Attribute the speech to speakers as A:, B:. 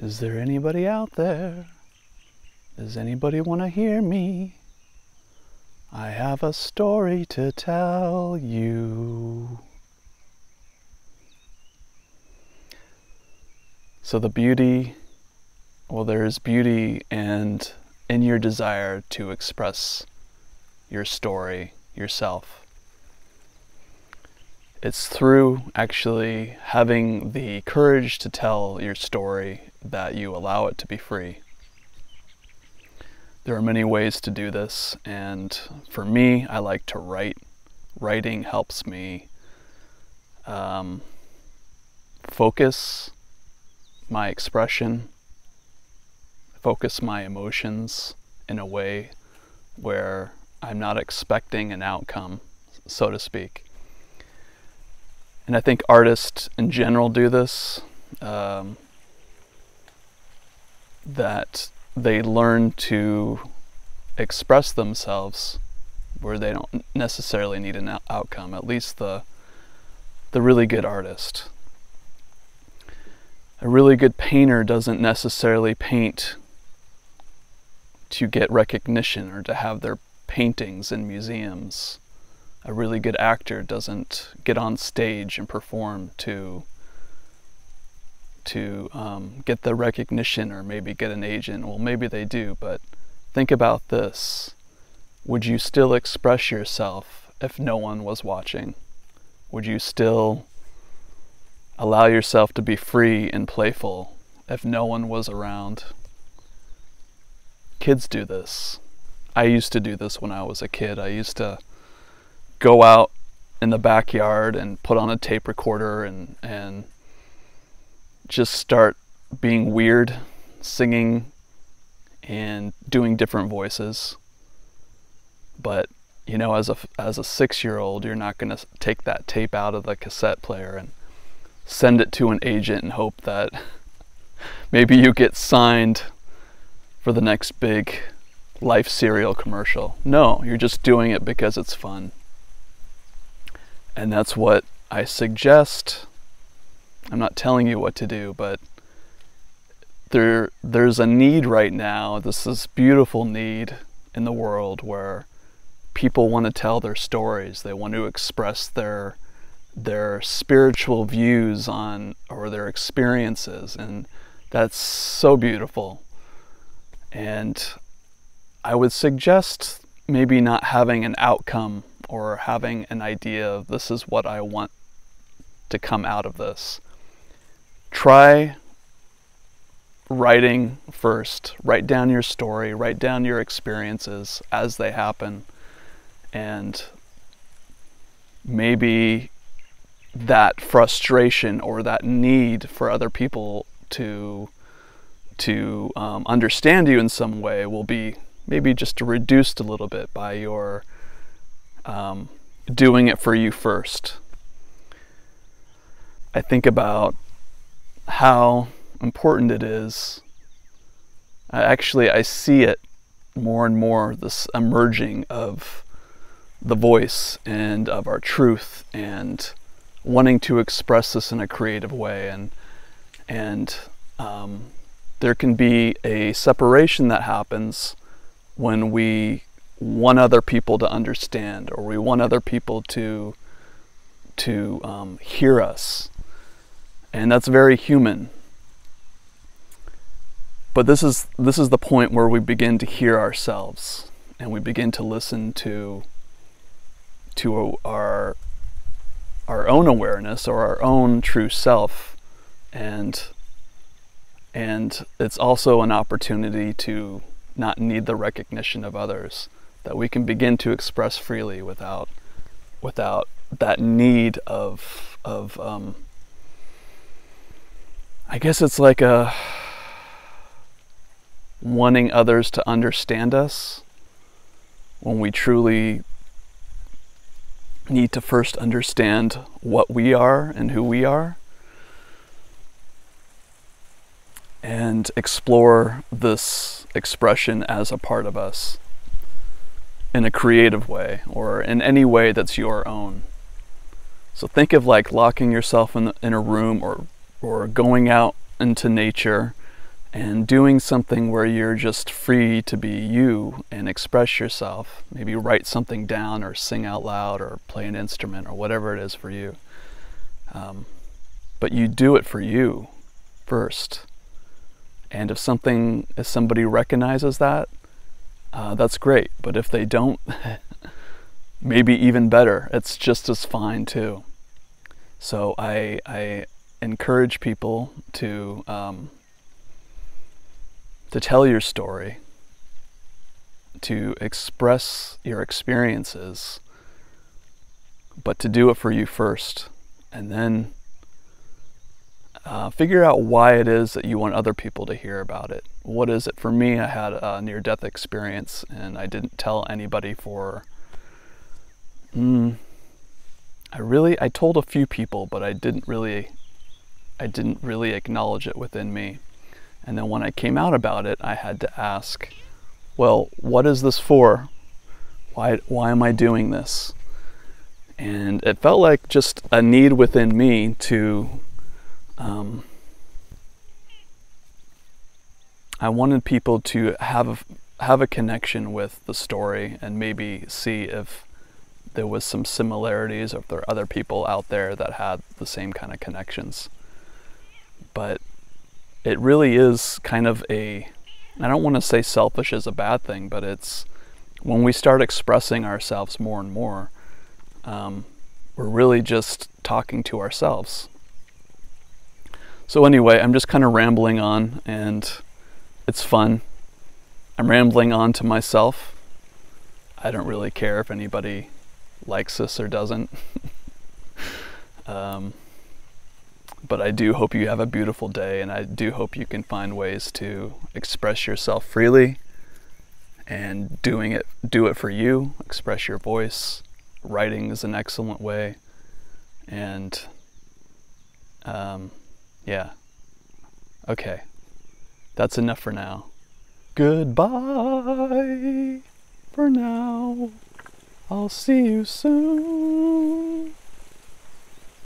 A: Is there anybody out there? Does anybody want to hear me? I have a story to tell you. So there's beauty in your desire to express your story yourself. It's through actually having the courage to tell your story that you allow it to be free. There are many ways to do this, and for me, I like to write. Writing helps me focus my expression, focus my emotions in a way where I'm not expecting an outcome, so to speak. And I think artists in general do this, that they learn to express themselves where they don't necessarily need an outcome, at least the really good artist. A really good painter doesn't necessarily paint to get recognition or to have their paintings in museums. A really good actor doesn't get on stage and perform to get the recognition or maybe get an agent. Well, maybe they do, but think about this. Would you still express yourself if no one was watching? Would you still allow yourself to be free and playful if no one was around? Kids do this. I used to do this when I was a kid. I used to go out in the backyard and put on a tape recorder and just start being weird, singing and doing different voices. But you know, as a 6-year-old, you're not going to take that tape out of the cassette player and send it to an agent and hope that maybe you get signed for the next big Life cereal commercial. No, you're just doing it because it's fun. And that's what I suggest. I'm not telling you what to do, but there's a need right now. This is beautiful need in the world where people want to tell their stories. They want to express their spiritual views on or their experiences, and that's so beautiful. And I would suggest maybe not having an outcome or having an idea of this is what I want to come out of this. Try writing first. Write down your story, write down your experiences as they happen, and maybe that frustration or that need for other people to understand you in some way will be maybe just reduced a little bit by your doing it for you first. I think about how important it is. I see it more and more, this emerging of the voice and of our truth and wanting to express this in a creative way, and there can be a separation that happens when we want other people to understand, or we want other people to hear us, and that's very human. But this is the point where we begin to hear ourselves, and we begin to listen to our own awareness or our own true self, and it's also an opportunity to not need the recognition of others, that we can begin to express freely without that need of I guess it's like a wanting others to understand us, when we truly need to first understand what we are and who we are, and explore this expression as a part of us in a creative way, or in any way that's your own. So think of like locking yourself in a room, or going out into nature, and doing something where you're just free to be you and express yourself. Maybe write something down or sing out loud or play an instrument or whatever it is for you. But you do it for you first. And if somebody recognizes that, that's great. But if they don't, maybe even better. It's just as fine too. So I encourage people to tell your story, to express your experiences, but to do it for you first, and then figure out why it is that you want other people to hear about it. What is it? For me, I had a near-death experience, and I didn't tell anybody for... I told a few people, but I didn't really acknowledge it within me. And then when I came out about it, I had to ask, well, what is this for? Why am I doing this? And it felt like just a need within me to, I wanted people to have a connection with the story and maybe see if there was some similarities, or if there are other people out there that had the same kind of connections. But it really is kind of I don't want to say selfish is a bad thing, but it's when we start expressing ourselves more and more, we're really just talking to ourselves. So anyway, I'm just kind of rambling on, and it's fun. I'm rambling on to myself. I don't really care if anybody likes this or doesn't. But I do hope you have a beautiful day, and I do hope you can find ways to express yourself freely and do it for you. Express your voice. Writing is an excellent way. And yeah. Okay. That's enough for now. Goodbye for now. I'll see you soon.